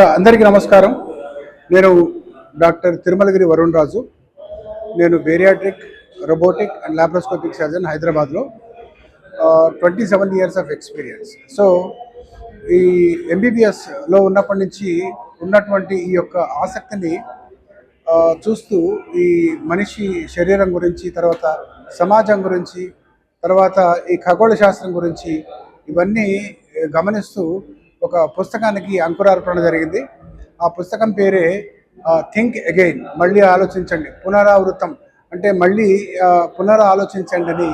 అందరికీ నమస్కారం. నేను డాక్టర్ తిరుమలగిరి వరుణ్ రాజు. నేను bariatric, robotic and laparoscopic surgeon హైదరాబాద్లో. 27 ఇయర్స్ ఆఫ్ ఎక్స్పీరియన్స్. సో ఈ ఎంబీబీఎస్లో ఉన్నప్పటి నుంచి ఉన్నటువంటి ఈ యొక్క ఆసక్తిని చూస్తూ ఈ మనిషి శరీరం గురించి, తర్వాత సమాజం గురించి, తర్వాత ఈ ఖగోళ శాస్త్రం గురించి ఇవన్నీ గమనిస్తూ ఒక పుస్తకానికి అంకురార్పణ జరిగింది. ఆ పుస్తకం పేరే థింక్ అగైన్, మళ్ళీ ఆలోచించండి, పునరావృతం అంటే మళ్ళీ పునరాలోచించండి అని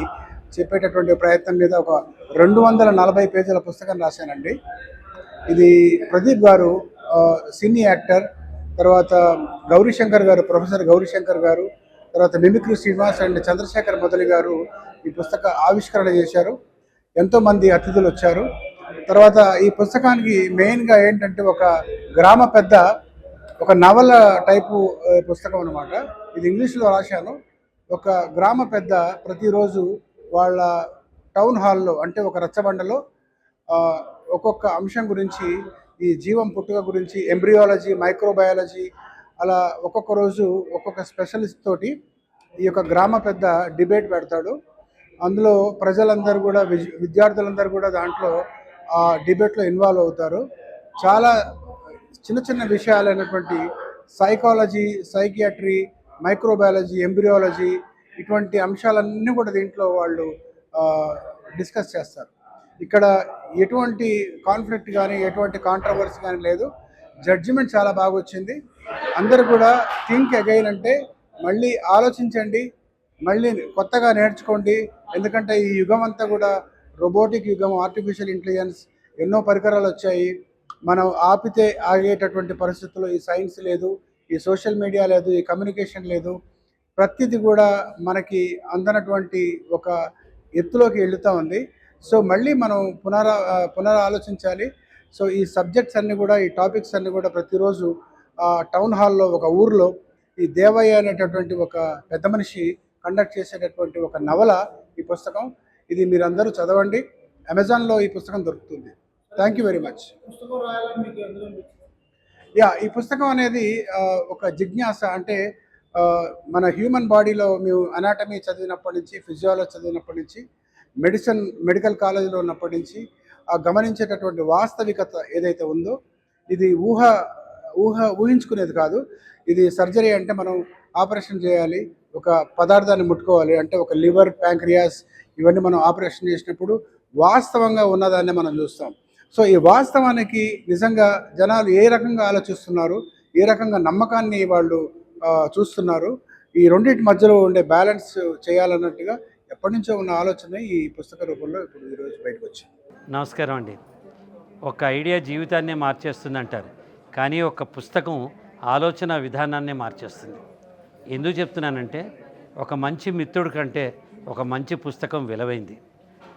చెప్పేటటువంటి ప్రయత్నం మీద ఒక 240 పేజీల పుస్తకం రాశానండి. ఇది ప్రదీప్ గారు, సినీ యాక్టర్, తర్వాత గౌరీశంకర్ గారు, ప్రొఫెసర్ గౌరీశంకర్ గారు, తర్వాత మిమిక్రీ శ్రీనివాస్ అండ్ చంద్రశేఖర్ మొదలి గారు ఈ పుస్తక ఆవిష్కరణ చేశారు. ఎంతోమంది అతిథులు వచ్చారు. తర్వాత ఈ పుస్తకానికి మెయిన్గా ఏంటంటే ఒక గ్రామ పెద్ద, ఒక నవల టైపు పుస్తకం అనమాట. ఇది ఇంగ్లీష్లో రాశాను. ఒక గ్రామ పెద్ద ప్రతిరోజు వాళ్ళ టౌన్ హాల్లో, అంటే ఒక రచ్చబండలో ఒక్కొక్క అంశం గురించి, ఈ జీవం పుట్టుక గురించి, ఎంబ్రియాలజీ, మైక్రోబయాలజీ, అలా ఒక్కొక్క రోజు ఒక్కొక్క స్పెషలిస్ట్ తోటి ఈ యొక్క గ్రామ పెద్ద డిబేట్ పెడతాడు. అందులో ప్రజలందరూ కూడా, విద్యార్థులందరూ కూడా దాంట్లో ఆ డిబేట్లో ఇన్వాల్వ్ అవుతారు. చాలా చిన్న చిన్న విషయాలైనటువంటి సైకాలజీ, సైకియాట్రీ, మైక్రోబయాలజీ, ఎంబ్రియాలజీ, ఇటువంటి అంశాలన్నీ కూడా దీంట్లో వాళ్ళు డిస్కస్ చేస్తారు. ఇక్కడ ఎటువంటి కాన్ఫ్లిక్ట్ కానీ, ఎటువంటి కాంట్రవర్సీ కానీ లేదు. జడ్జిమెంట్ చాలా బాగా వచ్చింది. అందరూ కూడా థింక్ అగైన్ అంటే మళ్ళీ ఆలోచించండి, మళ్ళీ కొత్తగా నేర్చుకోండి. ఎందుకంటే ఈ యుగం అంతా కూడా రోబోటిక్ యుగం, ఆర్టిఫిషియల్ ఇంటెలిజెన్స్, ఎన్నో పరికరాలు వచ్చాయి. మనం ఆపితే ఆగేటటువంటి పరిస్థితుల్లో ఈ సైన్స్ లేదు, ఈ సోషల్ మీడియా లేదు, ఈ కమ్యూనికేషన్ లేదు. ప్రతిదీ కూడా మనకి అందనటువంటి ఒక ఎత్తులోకి వెళుతూ ఉంది. సో మళ్ళీ మనం పునరాలోచించాలి. సో ఈ సబ్జెక్ట్స్ అన్నీ కూడా, ఈ టాపిక్స్ అన్నీ కూడా ప్రతిరోజు టౌన్ హాల్లో, ఒక ఊర్లో ఈ దేవయ్య అనేటటువంటి ఒక పెద్ద మనిషి కండక్ట్ చేసేటటువంటి ఒక నవల ఈ పుస్తకం. ఇది మీరందరూ చదవండి. అమెజాన్లో ఈ పుస్తకం దొరుకుతుంది. Thank you very much. ఈ పుస్తకం అనేది ఒక జిజ్ఞాస. అంటే మన హ్యూమన్ బాడీలో మేము అనాటమీ చదివినప్పటి నుంచి, ఫిజియాలజీ చదివినప్పటి నుంచి, మెడికల్ కాలేజీలో ఉన్నప్పటి నుంచి గమనించేటటువంటి వాస్తవికత ఏదైతే ఉందో, ఇది ఊహించుకునేది కాదు. ఇది సర్జరీ అంటే మనం ఆపరేషన్ చేయాలి, ఒక పదార్థాన్ని ముట్టుకోవాలి, అంటే ఒక లివర్, ప్యాంక్రియాస్, ఇవన్నీ మనం ఆపరేషన్ చేసినప్పుడు వాస్తవంగా ఉన్నదాన్ని మనం చూస్తాం. సో ఈ వాస్తవానికి నిజంగా జనాలు ఏ రకంగా ఆలోచిస్తున్నారు, ఏ రకంగా నమ్మకాన్ని వాళ్ళు చూస్తున్నారు, ఈ రెండింటి మధ్యలో ఉండే బ్యాలెన్స్ చేయాలన్నట్టుగా ఎప్పటి నుంచో ఉన్న ఆలోచన ఈ పుస్తక రూపంలో ఇప్పుడు ఈరోజు బయటకు వచ్చింది. నమస్కారం అండి. ఒక ఐడియా జీవితాన్నే మార్చేస్తుందంటారు, కానీ ఒక పుస్తకం ఆలోచన విధానాన్నే మార్చేస్తుంది. ఎందుకు చెప్తున్నానంటే, ఒక మంచి మిత్రుడి కంటే ఒక మంచి పుస్తకం విలువైంది.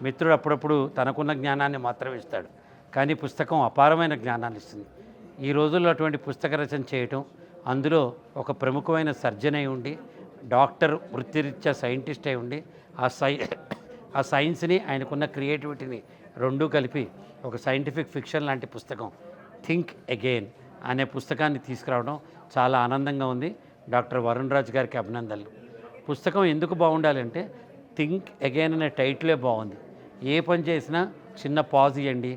మిత్రుడు అప్పుడప్పుడు తనకున్న జ్ఞానాన్ని మాత్రమే ఇస్తాడు, కానీ పుస్తకం అపారమైన జ్ఞానాన్ని ఇస్తుంది. ఈ రోజుల్లో అటువంటి పుస్తక రచన చేయటం, అందులో ఒక ప్రముఖమైన సర్జన్ అయి ఉండి, డాక్టర్ వృత్తిరీత్యా సైంటిస్ట్ అయి ఉండి, ఆ సైన్స్ని, ఆయనకున్న క్రియేటివిటీని రెండూ కలిపి ఒక సైంటిఫిక్ ఫిక్షన్ లాంటి పుస్తకం థింక్ అగైన్ అనే పుస్తకాన్ని తీసుకురావడం చాలా ఆనందంగా ఉంది. డాక్టర్ వరుణ్ రాజ్ గారికి అభినందనలు. పుస్తకం ఎందుకు బాగుండాలంటే, థింక్ అగైన్ అనే టైటిలే బాగుంది. ఏ పని చేసినా చిన్న పాజ్ ఇవ్వండి,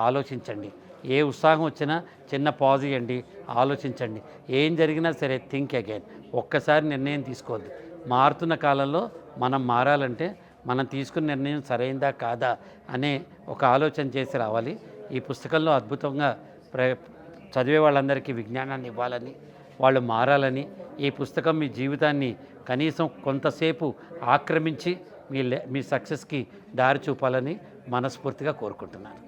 ఆలోచించండి. ఏ ఉత్సాహం వచ్చినా చిన్న పాజ్ ఇవ్వండి, ఆలోచించండి. ఏం జరిగినా సరే థింక్ అగైన్. ఒక్కసారి నిర్ణయం తీసుకోవద్దు. మారుతున్న కాలంలో మనం మారాలంటే మనం తీసుకున్న నిర్ణయం సరైందా కాదా అనే ఒక ఆలోచన చేసి రావాలి. ఈ పుస్తకంలో అద్భుతంగా చదివే వాళ్ళందరికీ విజ్ఞానాన్ని ఇవ్వాలని, వాళ్ళు మారాలని, ఈ పుస్తకం మీ జీవితాన్ని కనీసం కొంతసేపు ఆక్రమించి మీ సక్సెస్కి దారి చూపాలని మనస్ఫూర్తిగా కోరుకుంటున్నాను.